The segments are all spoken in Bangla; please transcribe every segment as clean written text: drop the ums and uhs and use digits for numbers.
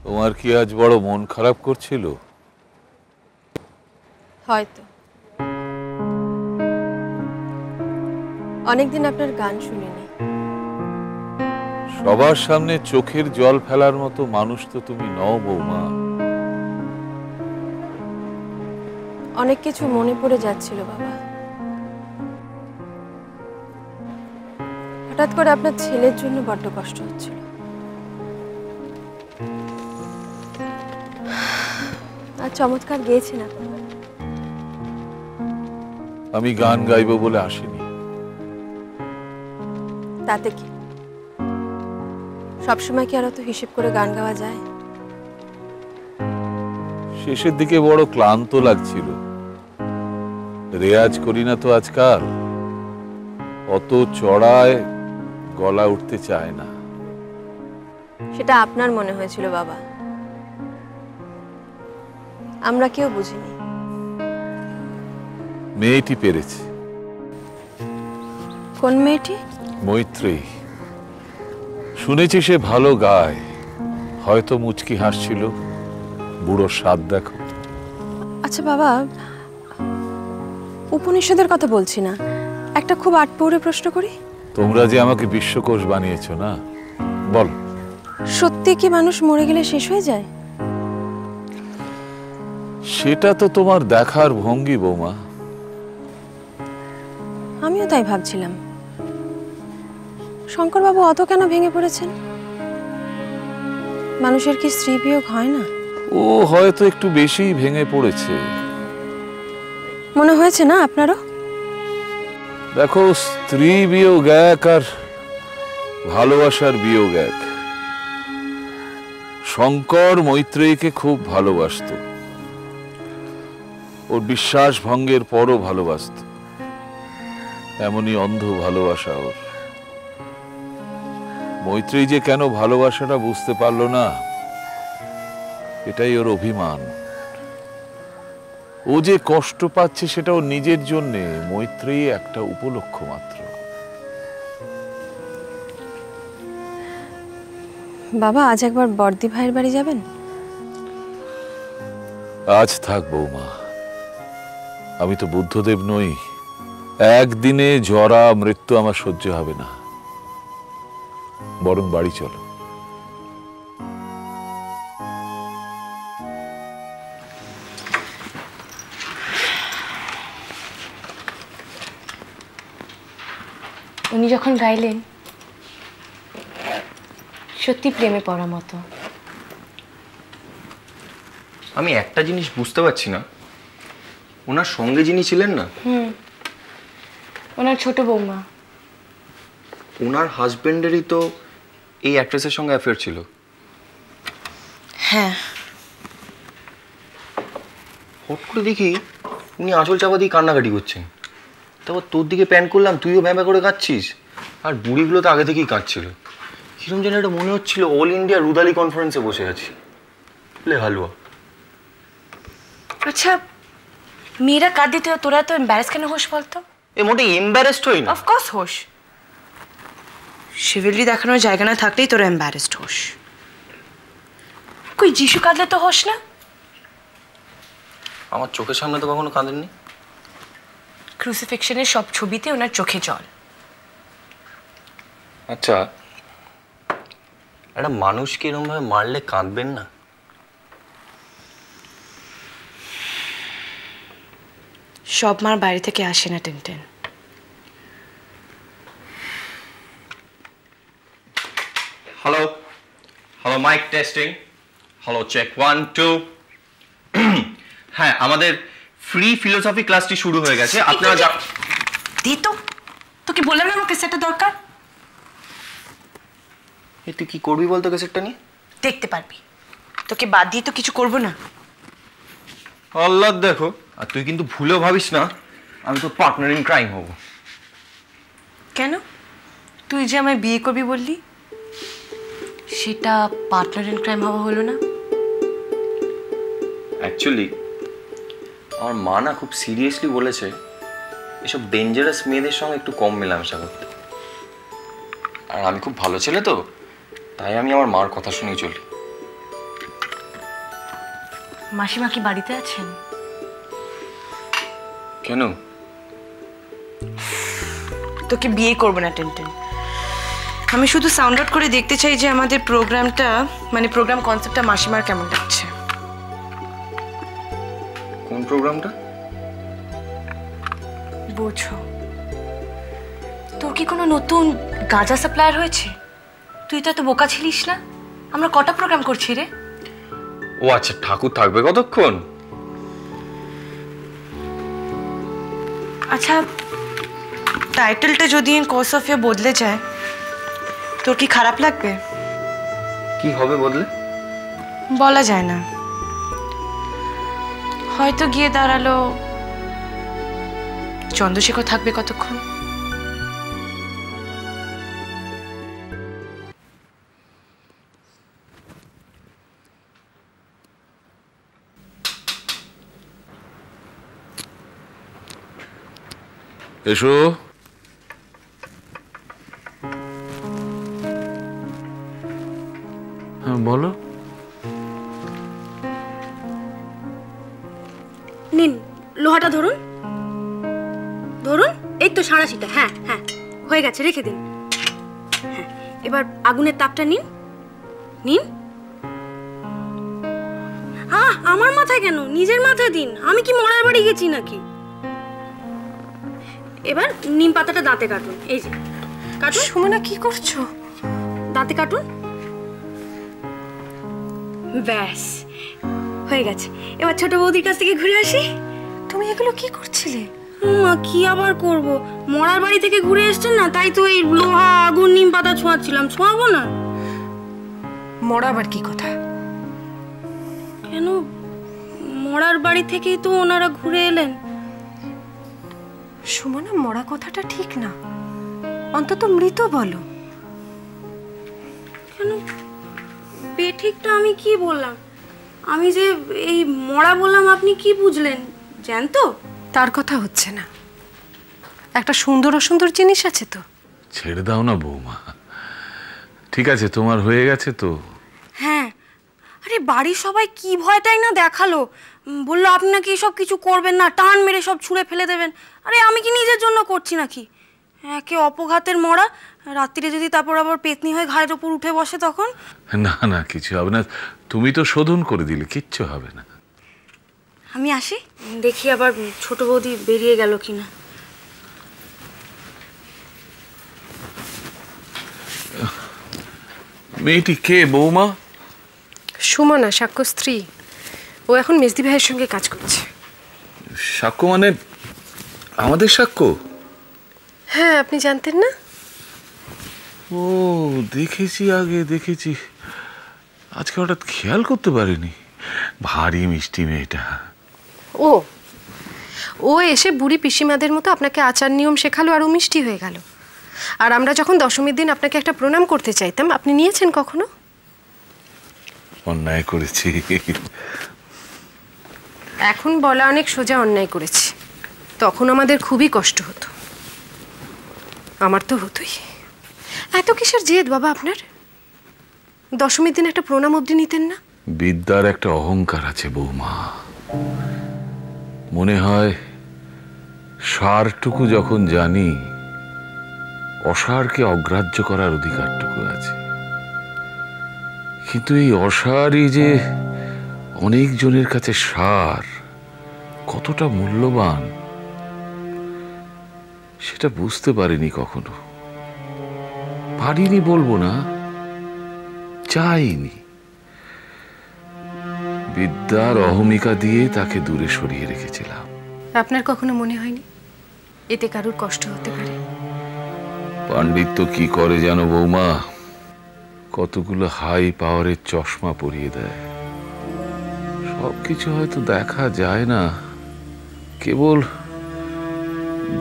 তোমার কি আজ বড় মন খারাপ করছিল? হয়তো অনেকদিন আপনার গান শুনিনি। সবার সামনে চোখের জল ফেলার মতো মানুষ তো তুমি নও বৌমা। অনেক কিছু মনে পড়ে যাচ্ছিল বাবা। হঠাৎ করে আপনার ছেলের জন্য বড্ড কষ্ট হচ্ছিল। আর চমৎকার গেয়েছেন আপনি। আমি গান গাইব বলে আসিনি। তাতে কি সবসময় কি আর অত হিসেব করে গান গাওয়া যায়? শেষের দিকে বড় ক্লান্ত লাগছিল। রেয়াজ করি না তো আজকাল, অত চড়ায় গলা উঠতে চায় না। সেটা আপনার মনে হয়েছিল বাবা, আমরা কেউ বুঝিনি। মেয়েটি পেরেছে। কোন মেয়েটি? মৈত্রেয়ী। শুনেছি সে ভালো গায়। হয়তো মুচকি হাসছিল। বুড়োর স্বাদ দেখো। আচ্ছা বাবা, উপনিষদের কথা বলছি না, একটা খুব আটপৌরে প্রশ্ন করি। তোমরা যে আমাকে বিশ্বকোষ বানিয়েছো না, বল। সত্যি কি মানুষ মরে গেলে শেষ হয়ে যায়? সেটা তো তোমার দেখার ভঙ্গি বৌমা। আমিও তাই ভাবছিলাম। শঙ্করবাবু অত কেন ভেঙে পড়েছেন? মানুষের কি স্ত্রী বিয়োগ হয় না? ও হয়তো একটু বেশি ভেঙে পড়েছে। মনে হয়েছে না আপনারও? দেখো, স্ত্রী বিয়োগ এক আর ভালোবাসার বিয়োগ এক। শঙ্কর মৈত্রেয়ীকে খুব ভালোবাসত। ওর বিশ্বাস ভঙ্গের পরও ভালোবাসত। এমনই অন্ধ ভালোবাসা ওর। মৈত্রেয়ী যে কেন ভালোবাসাটা বুঝতে পারলো না, এটাই ওর অভিমান। ও যে কষ্ট পাচ্ছে সেটা ওর নিজের জন্যে, মৈত্রেয়ী একটা উপলক্ষ মাত্র। বাবা, আজ একবার বর্দি ভাইয়ের বাড়ি যাবেন? আজ থাক বৌমা, আমি তো বুদ্ধদেব নই। একদিনে জরা মৃত্যু আমার সহ্য হবে না। বরং বাড়ি চলো। উনি যখন গাইলেন, সত্যি প্রেমে পড়া মতো। আমি একটা জিনিস বুঝতে পারছি না, ওনার সঙ্গে যিনি ছিলেন না, ওনার ছোট বৌমা। ওনার হাজবেন্ডেরই তো এই অ্যাক্ট্রেসের সঙ্গে অ্যাফেয়ার ছিল। হ্যাঁ, হট করে দেখি উনি আঁচল চাপা দিয়ে কান্নাকাটি করছেন। তারপর তোর দিকে প্যান করলাম, তুইও ভ্যাঁ করে কাঁদছিস। আর বুড়িগুলো তো আগে থেকেই কাঁদছিল। কিরম যেন এটা মনে হচ্ছিল অল ইন্ডিয়া রুদালি কনফারেন্সে বসে আছি। লে হালুয়া। আচ্ছা, মেয়েরা কাঁদে তো তোরা তো এম্বারেস কেন হোস বলতো? এ মোটে এম্বারেসড হই না। অফকোর্স হোস। শিভেলি দেখানোর জায়গা না থাকলেই তোরা এম্বারেসড হোস। কই যিশু কাঁদলে তো হোস না? আমার চোখের সামনে তো কখনো কাঁদেননি। ক্রুসিফিক্সনের সব ছবিতে ওনার চোখে জল। আচ্ছা, একটা মানুষকে এরকমভাবে মারলে কাঁদবেন না? সব মার বাইরে থেকে আসে না টেনটেন। Hello hello, mike testing. Hello, check 1 2। হ্যাঁ, আমাদের ফ্রি ফিলোসফি ক্লাসটি শুরু হয়ে গেছে। আপনারা দি তো, তোকে বললাম না আমার ক্যাসেটটা দরকার। তুই কি করবি বলতো ক্যাসেটটা নিয়ে? দেখতে পারবি, তোকে বাদ দিয়ে তো কিছু করবো না। আল্লাহ দেখো, আর তুই কিন্তু ভুলেও ভাবিস না আমি তো পার্টনার ইন ক্রাইম হব। কেন? তুই যে আমায় বিয়ে করবি বললি, সেটা পার্টনার ইন ক্রাইম হওয়া হলো না? অ্যাকচুয়ালি আমার মা না খুব সিরিয়াসলি বলেছে এসব ডেঞ্জারাস মেয়েদের সঙ্গে একটু কম মেলামেশা করতে। আর আমি খুব ভালো ছেলে তো, তাই আমি আমার মার কথা শুনেই চলি। মাসিমা কি বাড়িতে আছেন? কেন? তোকে বিয়ে করবো না টেনটেন। আমি শুধু সাউন্ড আউট করে দেখতে চাই যে আমাদের প্রোগ্রামটা, মানে প্রোগ্রাম কনসেপ্টটা মাসিমার কেমন লাগছে। কোন প্রোগ্রামটা? বোঝো, তোর কি কোনো নতুন গাঁজা সাপ্লায়ার হয়েছে? তুই তো এত বোকা ছিলিস না। আমরা কটা প্রোগ্রাম করছি রে? ও আচ্ছা, ঠাকুর থাকবে কতক্ষণ? আচ্ছা, টাইটেলটা যদি কোর্স অফ ইয়ে বদলে যায় তোর কি খারাপ লাগবে? কি হবে বদলে? বলা যায় না, হয়তো গিয়ে দাঁড়ালো চন্দ্রশেখর থাকবে কতক্ষণ। এসো। হ্যাঁ বলো। নিন লোহাটা ধরুন, ধরুন। এই তো সাঁড়াশিটা। হ্যাঁ হ্যাঁ, হয়ে গেছে, রেখে দিন। হ্যাঁ, এবার আগুনের তাপটা নিন, নিন। আমার মাথায় কেন? নিজের মাথায় দিন। আমি কি মরার বাড়ি গেছি নাকি? এবার নিম পাতাটা দাঁতে কাটুন। এই যে কাটুন। সুমনা কি করছো? দাঁতে কাটুন। ব্যাস হয়ে গেছে। এবার ছোট বৌদির কাছ থেকে ঘুরে আসি। তুমি এগুলো কি করছিলে? কি আবার করব, মরার বাড়ি থেকে ঘুরে এসছেন না, তাই তো এই লোহা আগুন নিম পাতা ছোঁয়াচ্ছিলাম। ছোঁয়াবো না? মরা আবার কি কথা? কেন, মরার বাড়ি থেকেই তো ওনারা ঘুরে এলেন। সুমনা, মরা কথাটা ঠিক না, অন্তত মৃত বলো। কেন, বেঠিকটা আমি কি বললাম? আমি যে এই মরা বললাম, আপনি কি বুঝলেন? জ্যান্ত? তার কথা হচ্ছে না, একটা সুন্দর অসুন্দর জিনিস আছে তো। ছেড়ে দাও না বৌমা, ঠিক আছে, তোমার হয়ে গেছে তো। হ্যাঁ, আরে বাড়ির সবাই কি ভয়টাই না দেখালো। বললো আপনি নাকি এসব কিছু করবেন না, টান মেরে সব ছুঁড়ে ফেলে দেবেন। আরে আমি কি নিজের জন্য করছি নাকি? একে অপঘাতের মরা, রাত্রিরে যদি তারপর আবার পেতনি হয়ে ঘাড়ের ওপর উঠে বসে তখন? না না, কিছু হবে না, তুমি তো শোধন করে দিলে, কিচ্ছু হবে না। আমি আসি, দেখি আবার ছোট বৌদি বেরিয়ে গেল কিনা। মেয়েটি কে বৌমা? সুমনা, সাক্ষ্য স্ত্রী। ও এখন মেজদি ভাইয়ের সঙ্গে কাজ করছে। সাক্ষ্য মানে আমাদের সাক্ষ্য? হ্যাঁ, আপনি জানতেন না? ও দেখেছি, আগে দেখেছি, আজকে হঠাৎ খেয়াল করতে পারিনি। ভারী মিষ্টি মেয়েটা। ও ও এসে বুড়ি পিসিমাদের মতো আপনাকে আচার নিয়ম শেখালো আর ও মিষ্টি হয়ে গেল। আর আমরা যখন দশমীর দিন আপনাকে একটা প্রণাম করতে চাইতাম, আপনি নিয়েছেন কখনো? অন্যায় করেছি। এখন বলা অনেক সোজা, অন্যায় করেছি। তখন আমাদের খুবই কষ্ট হতো, আমার তো হতোই। এত কিসের জেদ বাবা আপনার? দশমীর দিন একটা প্রণাম অবধি নিতেন না? বিদ্যার একটা অহংকার আছে বৌমা। মনে হয় সারটুকু যখন জানি, অসারকে অগ্রাহ্য করার অধিকারটুকু আছে। কিন্তু এই অসারই যে অনেক জনের কাছে সার কতটা মূল্যবান, সেটা বুঝতে পারিনি কখনো। পারিনি বলবো না, চাইনি। বিদ্যার অহমিকা দিয়ে তাকে দূরে সরিয়ে রেখেছিলাম। আপনার কখনো মনে হয়নি এতে কারুর কষ্ট হতে পারে? পাণ্ডিত্য কি করে জানো বৌমা? কতগুলো হাই পাওয়ারের চশমা পরিয়ে দেয়। সবকিছু হয়তো দেখা যায় না, কেবল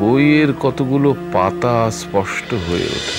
বইয়ের কতগুলো পাতা স্পষ্ট হয়ে ওঠে।